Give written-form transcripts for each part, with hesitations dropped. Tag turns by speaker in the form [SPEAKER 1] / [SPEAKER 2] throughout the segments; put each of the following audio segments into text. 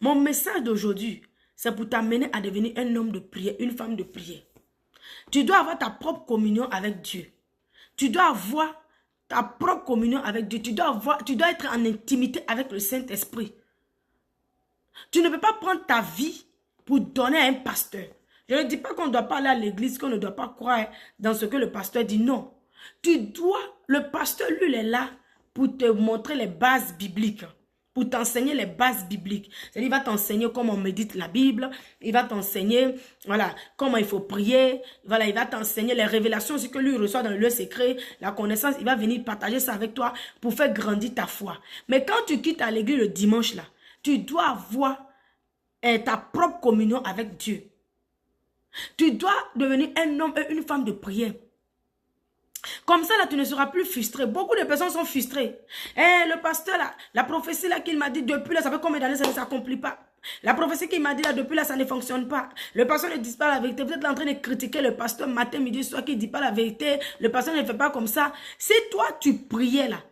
[SPEAKER 1] Mon message d'aujourd'hui, c'est pour t'amener à devenir un homme de prière, une femme de prière. Tu dois avoir ta propre communion avec Dieu. Tu dois avoir ta propre communion avec Dieu. Tu dois être en intimité avec le Saint-Esprit. Tu ne peux pas prendre ta vie pour donner à un pasteur. Je ne dis pas qu'on ne doit pas aller à l'église, qu'on ne doit pas croire dans ce que le pasteur dit. Non. Le pasteur, lui, il est là pour te montrer les bases bibliques. Pour t'enseigner les bases bibliques. C'est-à-dire, il va t'enseigner comment on médite la Bible. Il va t'enseigner, voilà, comment il faut prier. Voilà, il va t'enseigner les révélations aussi que lui reçoit dans le lieu secret. La connaissance, il va venir partager ça avec toi pour faire grandir ta foi. Mais quand tu quittes à l'église le dimanche là, tu dois avoir ta propre communion avec Dieu. Tu dois devenir un homme et une femme de prière. Comme ça, là, tu ne seras plus frustré. Beaucoup de personnes sont frustrées. Le pasteur, là, la prophétie là qu'il m'a dit depuis là, ça fait combien d'années ça ne s'accomplit pas? La prophétie qu'il m'a dit là, depuis là, ça ne fonctionne pas. Le pasteur ne dit pas la vérité. Vous êtes en train de critiquer le pasteur matin, midi, soir qui ne dit pas la vérité. Le pasteur ne fait pas comme ça. Si toi, tu priais là,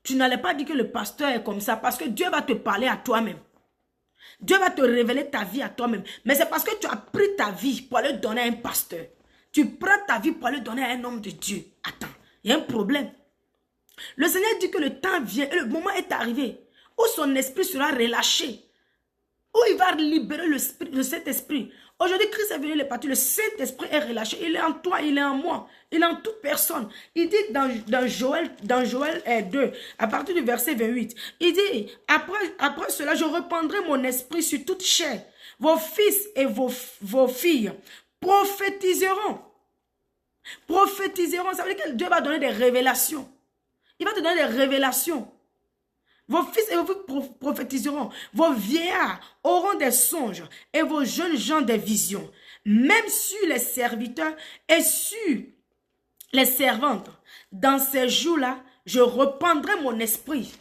[SPEAKER 1] tu n'allais pas dire que le pasteur est comme ça parce que Dieu va te parler à toi-même. Dieu va te révéler ta vie à toi-même. Mais c'est parce que tu as pris ta vie pour aller donner à un pasteur. Tu prends ta vie pour aller donner à un homme de Dieu. Attends, il y a un problème. Le Seigneur dit que le temps vient et le moment est arrivé où son esprit sera relâché. Où il va libérer le Saint-Esprit. Aujourd'hui, Christ est venu, il est parti. Le Saint-Esprit est relâché. Il est en toi, il est en moi. Il est en toute personne. Il dit dans Joël 2, à partir du verset 28, il dit, après cela, je répandrai mon esprit sur toute chair. Vos fils et vos filles prophétiseront. Prophétiseront. Ça veut dire que Dieu va donner des révélations. Il va te donner des révélations. Vos fils et vos filles prophétiseront. Vos vieillards auront des songes et vos jeunes gens des visions. Même sur les serviteurs et sur les servantes. Dans ces jours-là, je répandrai mon esprit.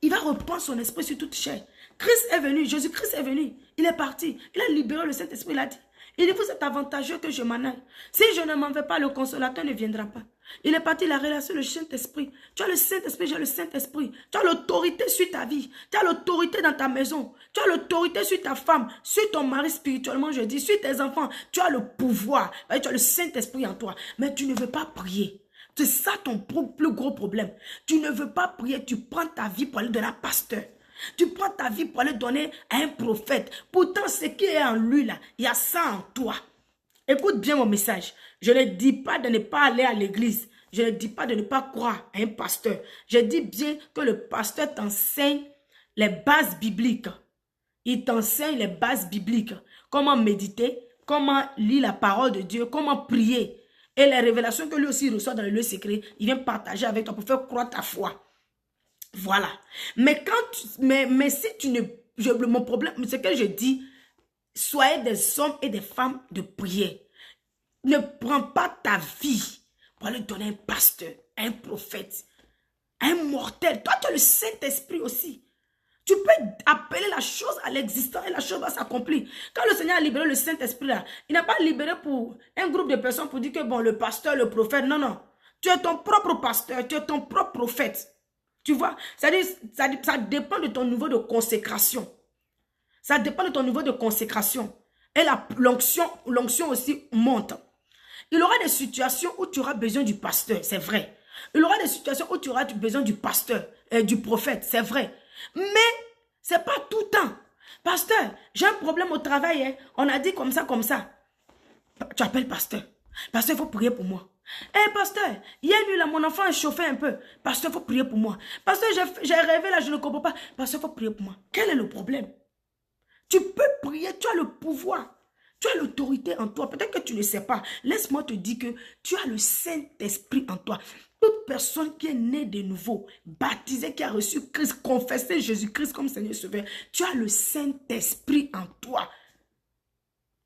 [SPEAKER 1] Il va reprendre son esprit sur toute chair. Christ est venu, Jésus-Christ est venu. Il est parti. Il a libéré le Saint-Esprit. Il a dit, il dit, vous êtes avantageux que je m'en aille. Si je ne m'en vais pas, le consolateur ne viendra pas. Il est parti, il a relâché le Saint-Esprit. Tu as le Saint-Esprit, j'ai le Saint-Esprit. Tu as l'autorité sur ta vie. Tu as l'autorité dans ta maison. Tu as l'autorité sur ta femme, sur ton mari spirituellement, je dis, sur tes enfants. Tu as le pouvoir. Tu as le Saint-Esprit en toi. Mais tu ne veux pas prier. C'est ça ton plus gros problème. Tu ne veux pas prier. Tu prends ta vie pour aller donner à un pasteur. Tu prends ta vie pour aller donner à un prophète. Pourtant, ce qui est en lui, là, il y a ça en toi. Écoute bien mon message. Je ne dis pas de ne pas aller à l'église. Je ne dis pas de ne pas croire à un pasteur. Je dis bien que le pasteur t'enseigne les bases bibliques. Il t'enseigne les bases bibliques. Comment méditer, comment lire la parole de Dieu, comment prier. Et les révélations que lui aussi reçoit dans le lieu secret, il vient partager avec toi pour faire croire ta foi. Voilà. Mais si tu ne... mon problème, c'est que je dis, soyez des hommes et des femmes de prière. Ne prends pas ta vie pour aller donner à un pasteur, à un prophète, à un mortel. Toi, tu as le Saint-Esprit aussi. Tu peux appeler la chose à l'existence et la chose va s'accomplir. Quand le Seigneur a libéré le Saint-Esprit là, il n'a pas libéré pour un groupe de personnes pour dire que bon, le pasteur, le prophète, non, non. Tu es ton propre pasteur, tu es ton propre prophète. Tu vois, ça dépend de ton niveau de consécration. Ça dépend de ton niveau de consécration. Et l'onction aussi monte. Il y aura des situations où tu auras besoin du pasteur, c'est vrai. Il y aura des situations où tu auras besoin du pasteur, du prophète, c'est vrai. Mais ce n'est pas tout le temps. Pasteur, j'ai un problème au travail, hein. On a dit comme ça, comme ça. Tu appelles pasteur. Pasteur, il faut prier pour moi. Pasteur, hier nuit là, mon enfant a chauffé un peu. Pasteur, il faut prier pour moi. Pasteur, j'ai rêvé là, je ne comprends pas. Pasteur, il faut prier pour moi. Quel est le problème? Tu peux prier, tu as le pouvoir. Tu as l'autorité en toi. Peut-être que tu ne sais pas. Laisse-moi te dire que tu as le Saint-Esprit en toi. Toute personne qui est née de nouveau, baptisée, qui a reçu Christ, confessé Jésus-Christ comme Seigneur Sauveur, tu as le Saint-Esprit en toi.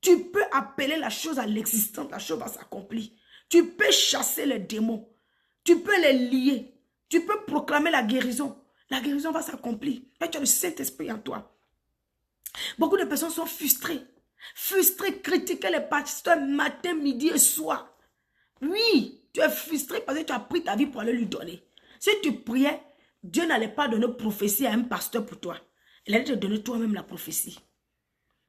[SPEAKER 1] Tu peux appeler la chose à l'existence, la chose va s'accomplir. Tu peux chasser les démons. Tu peux les lier. Tu peux proclamer la guérison. La guérison va s'accomplir. Et tu as le Saint-Esprit en toi. Beaucoup de personnes sont frustrées. Frustrées, critiquer les pasteurs matin, midi et soir. Oui, tu es frustré parce que tu as pris ta vie pour aller lui donner. Si tu priais, Dieu n'allait pas donner prophétie à un pasteur pour toi. Il allait te donner toi-même la prophétie.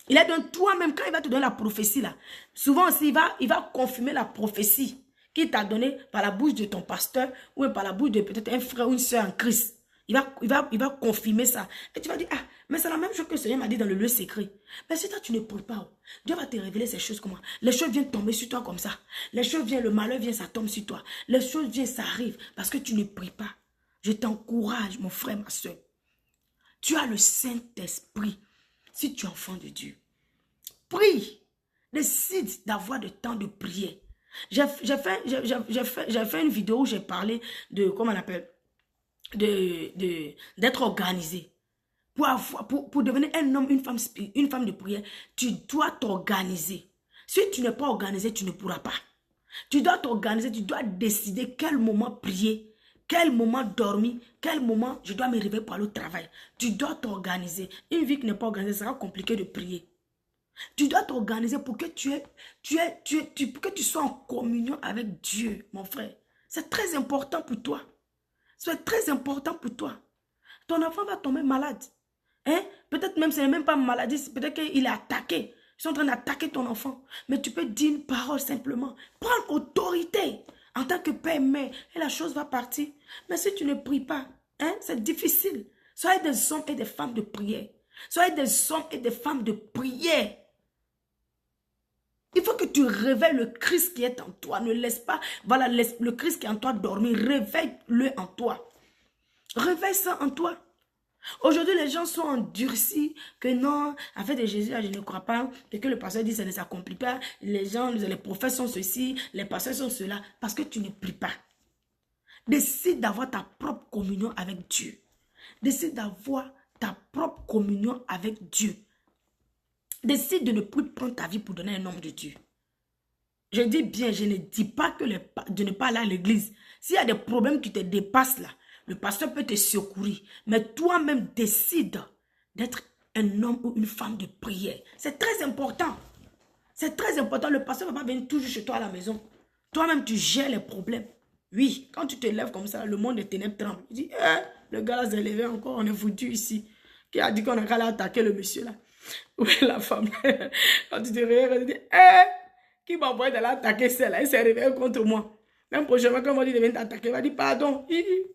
[SPEAKER 1] Il est dans toi-même. Quand il va te donner la prophétie, là, souvent aussi, il va confirmer la prophétie qu'il t'a donnée par la bouche de ton pasteur ou par la bouche de peut-être un frère ou une soeur en Christ. Il va confirmer ça. Et tu vas dire, ah, mais c'est la même chose que le Seigneur m'a dit dans le lieu secret. Mais si toi, tu ne pries pas, Dieu va te révéler ces choses comment. Les choses viennent tomber sur toi comme ça. Les choses viennent, le malheur vient, ça tombe sur toi. Les choses viennent, ça arrive parce que tu ne pries pas. Je t'encourage, mon frère, ma soeur. Tu as le Saint-Esprit si tu es enfant de Dieu. Prie. Décide d'avoir du temps de prière. J'ai fait une vidéo où j'ai parlé de, comment on appelle, d'être organisé. Pour devenir un homme, une femme de prière, tu dois t'organiser. Si tu n'es pas organisé, tu ne pourras pas. Tu dois t'organiser, tu dois décider quel moment prier, quel moment dormir, quel moment je dois me réveiller pour aller au travail. Tu dois t'organiser. Une vie qui n'est pas organisée, ça sera compliqué de prier. Tu dois t'organiser pour que pour que tu sois en communion avec Dieu, mon frère. C'est très important pour toi. C'est très important pour toi. Ton enfant va tomber malade. Hein? Peut-être même, ce n'est même pas maladie, peut-être qu'il est attaqué. Ils sont en train d'attaquer ton enfant. Mais tu peux dire une parole simplement. Prendre autorité en tant que père et mère. Et la chose va partir. Mais si tu ne pries pas, hein, c'est difficile. Soyez des hommes et des femmes de prière. Soyez des hommes et des femmes de prière. Il faut que tu réveilles le Christ qui est en toi. Ne laisse pas, voilà, le Christ qui est en toi dormir. Réveille-le en toi. Réveille ça en toi. Aujourd'hui, les gens sont endurcis que non, en fait, de Jésus, je ne crois pas, et que le pasteur dit ça ne s'accomplit pas. Les gens, les prophètes sont ceci, les pasteurs sont cela, parce que tu ne pries pas. Décide d'avoir ta propre communion avec Dieu. Décide d'avoir ta propre communion avec Dieu. Décide de ne plus prendre ta vie pour donner un homme de Dieu. Je dis bien, je ne dis pas que de ne pas aller à l'église. S'il y a des problèmes qui te dépassent là, le pasteur peut te secourir. Mais toi-même décide d'être un homme ou une femme de prière. C'est très important. C'est très important. Le pasteur ne va pas venir toujours chez toi à la maison. Toi-même, tu gères les problèmes. Oui, quand tu te lèves comme ça, le monde des ténèbres tremble. Il dit, le gars là s'est levé encore, on est foutu ici. Qui a dit qu'on a qu'à attaquer le monsieur là? Où est la femme? Quand tu te réveilles, tu dis, qui m'a envoyé d'aller attaquer celle-là? Elle s'est réveillée contre moi. Même prochainement, quand on dit de venir t'attaquer, il va dire, pardon,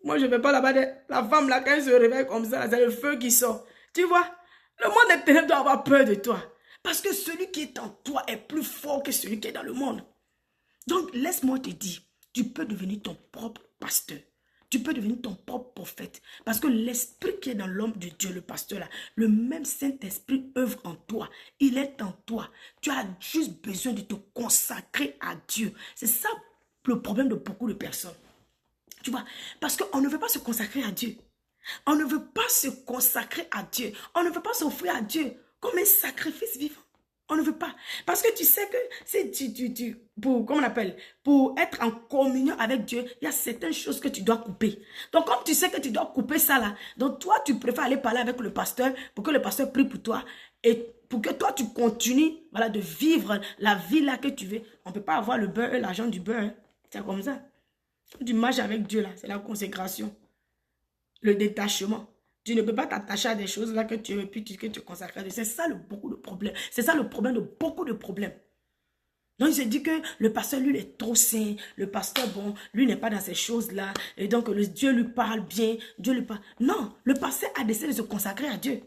[SPEAKER 1] moi je ne vais pas là-bas. La femme là, quand elle se réveille comme ça, c'est le feu qui sort. Tu vois, le monde des ténèbres doit avoir peur de toi. Parce que celui qui est en toi est plus fort que celui qui est dans le monde. Donc, laisse-moi te dire, tu peux devenir ton propre pasteur. Tu peux devenir ton propre prophète. Parce que l'esprit qui est dans l'homme de Dieu, le pasteur là, le même Saint-Esprit œuvre en toi. Il est en toi. Tu as juste besoin de te consacrer à Dieu. C'est ça le problème de beaucoup de personnes. Tu vois, parce qu'on ne veut pas se consacrer à Dieu. On ne veut pas se consacrer à Dieu. On ne veut pas s'offrir à Dieu comme un sacrifice vivant. On ne veut pas. Parce que tu sais que si comment on appelle, pour être en communion avec Dieu, il y a certaines choses que tu dois couper. Donc, comme tu sais que tu dois couper ça là, donc toi, tu préfères aller parler avec le pasteur pour que le pasteur prie pour toi et pour que toi, tu continues, voilà, de vivre la vie là que tu veux. On ne peut pas avoir le beurre et l'argent du beurre. Hein. C'est comme ça. Du marche avec Dieu là, c'est la consécration. Le détachement. Tu ne peux pas t'attacher à des choses là que tu veux puis que tu consacres à Dieu. C'est ça beaucoup de problèmes. C'est ça le problème de beaucoup de problèmes. Donc, il se dit que le pasteur, lui, il est trop saint. Le pasteur, bon, lui n'est pas dans ces choses-là. Et donc, Dieu lui parle bien. Dieu lui parle. Non, le pasteur a décidé de se consacrer à Dieu.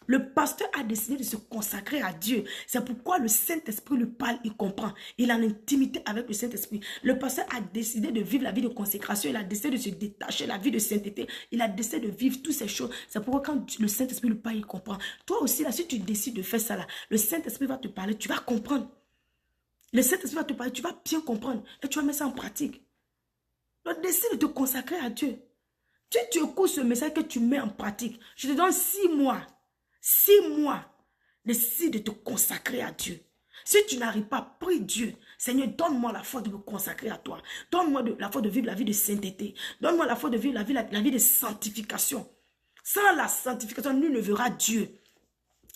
[SPEAKER 1] Le pasteur a décidé de se consacrer à Dieu. C'est pourquoi le Saint-Esprit lui parle, il comprend. Il est en intimité avec le Saint-Esprit. Le pasteur a décidé de vivre la vie de consécration. Il a décidé de se détacher, la vie de sainteté. Il a décidé de vivre toutes ces choses. C'est pourquoi quand le Saint-Esprit lui parle, il comprend. Toi aussi, là, si tu décides de faire ça, là, le Saint-Esprit va te parler, tu vas comprendre. Le Saint-Esprit va te parler, tu vas bien comprendre. Et tu vas mettre ça en pratique. Donc, décide de te consacrer à Dieu. Tu écoutes ce message que tu mets en pratique. Je te donne 6 mois. 6 mois, décide de te consacrer à Dieu. Si tu n'arrives pas, prie Dieu. Seigneur, donne-moi la foi de me consacrer à toi. Donne-moi la foi de vivre la vie de sainteté. Donne-moi la foi de vivre la vie de sanctification. Sans la sanctification, nul ne verra Dieu.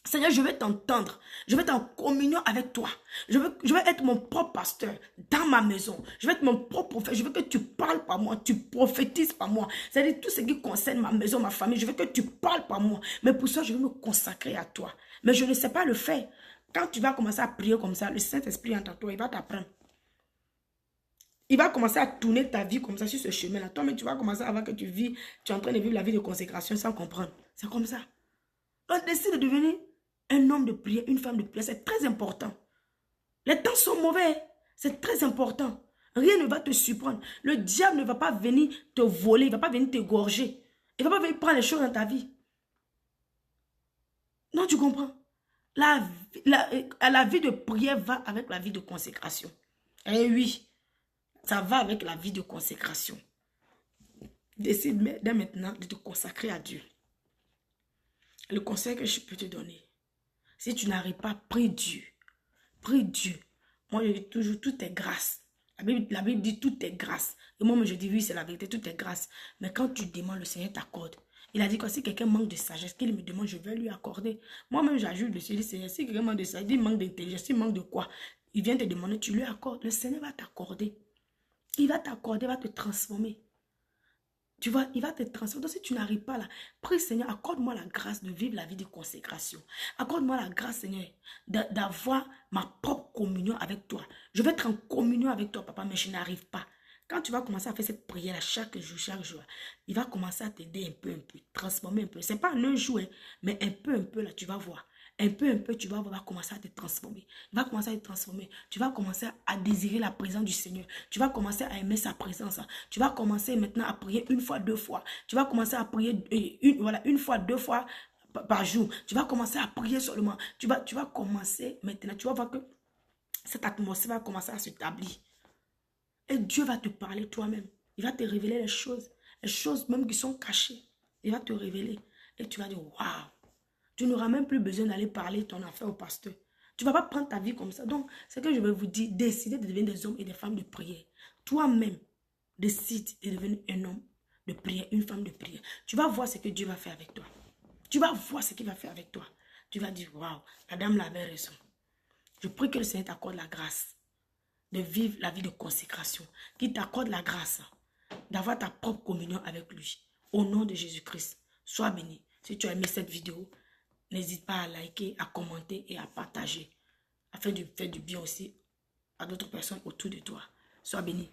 [SPEAKER 1] Seigneur, je vais t'entendre. Je vais être en communion avec toi. Je vais être mon propre pasteur dans ma maison. Je vais être mon propre prophète. Je veux que tu parles par moi. Tu prophétises par moi. C'est-à-dire tout ce qui concerne ma maison, ma famille. Je veux que tu parles par moi. Mais pour ça, je vais me consacrer à toi. Mais je ne sais pas le faire. Quand tu vas commencer à prier comme ça, le Saint-Esprit entre toi, il va t'apprendre. Il va commencer à tourner ta vie comme ça sur ce chemin-là. Toi, mais tu vas commencer avant que tu vis. Tu es en train de vivre la vie de consécration sans comprendre. C'est comme ça. Donc, décide de devenir un homme de prière, une femme de prière. C'est très important. Les temps sont mauvais. C'est très important. Rien ne va te surprendre. Le diable ne va pas venir te voler. Il ne va pas venir t'égorger. Il ne va pas venir prendre les choses dans ta vie. Non, tu comprends? La vie de prière va avec la vie de consécration. Eh oui, ça va avec la vie de consécration. Décide dès maintenant de te consacrer à Dieu. Le conseil que je peux te donner, si tu n'arrives pas, prie Dieu. Prie Dieu. Moi, je dis toujours, tout est grâce. La Bible dit tout est grâce. Et moi, je dis oui, c'est la vérité, tout est grâce. Mais quand tu demandes, le Seigneur t'accorde. Il a dit que si quelqu'un manque de sagesse, qu'il me demande, je vais lui accorder. Moi-même, j'ajoute le Seigneur, si quelqu'un manque de sagesse, il manque d'intelligence, il manque de quoi? Il vient te demander, tu lui accordes. Le Seigneur va t'accorder. Il va t'accorder, il va te transformer. Tu vois, il va te transformer. Donc, si tu n'arrives pas là, prie Seigneur, accorde-moi la grâce de vivre la vie de consécration. Accorde-moi la grâce, Seigneur, d'avoir ma propre communion avec toi. Je vais être en communion avec toi, papa, mais je n'arrive pas. Quand tu vas commencer à faire cette prière chaque jour, il va commencer à t'aider un peu, transformer un peu. Ce n'est pas un jour, mais un peu, là, tu vas voir. Un peu, tu vas voir, va commencer à te transformer. Il va commencer à te transformer. Tu vas commencer à désirer la présence du Seigneur. Tu vas commencer à aimer sa présence. Tu vas commencer maintenant à prier une fois, 2 fois. Tu vas commencer à prier une fois, 2 fois par jour. Tu vas commencer à prier seulement. Tu vas commencer maintenant. Tu vas voir que cette atmosphère va commencer à s'établir. Et Dieu va te parler toi-même. Il va te révéler les choses même qui sont cachées. Il va te révéler. Et tu vas dire, waouh. Tu n'auras même plus besoin d'aller parler ton affaire au pasteur. Tu ne vas pas prendre ta vie comme ça. Donc, c'est que je vais vous dire, décidez de devenir des hommes et des femmes de prière. Toi-même, décide de devenir un homme de prière, une femme de prière. Tu vas voir ce que Dieu va faire avec toi. Tu vas voir ce qu'il va faire avec toi. Tu vas dire, waouh, la dame avait raison. Je prie que le Seigneur t'accorde la grâce de vivre la vie de consécration. Qu'il t'accorde la grâce d'avoir ta propre communion avec lui. Au nom de Jésus-Christ, sois béni. Si tu as aimé cette vidéo, n'hésite pas à liker, à commenter et à partager afin de faire du bien aussi à d'autres personnes autour de toi. Sois béni.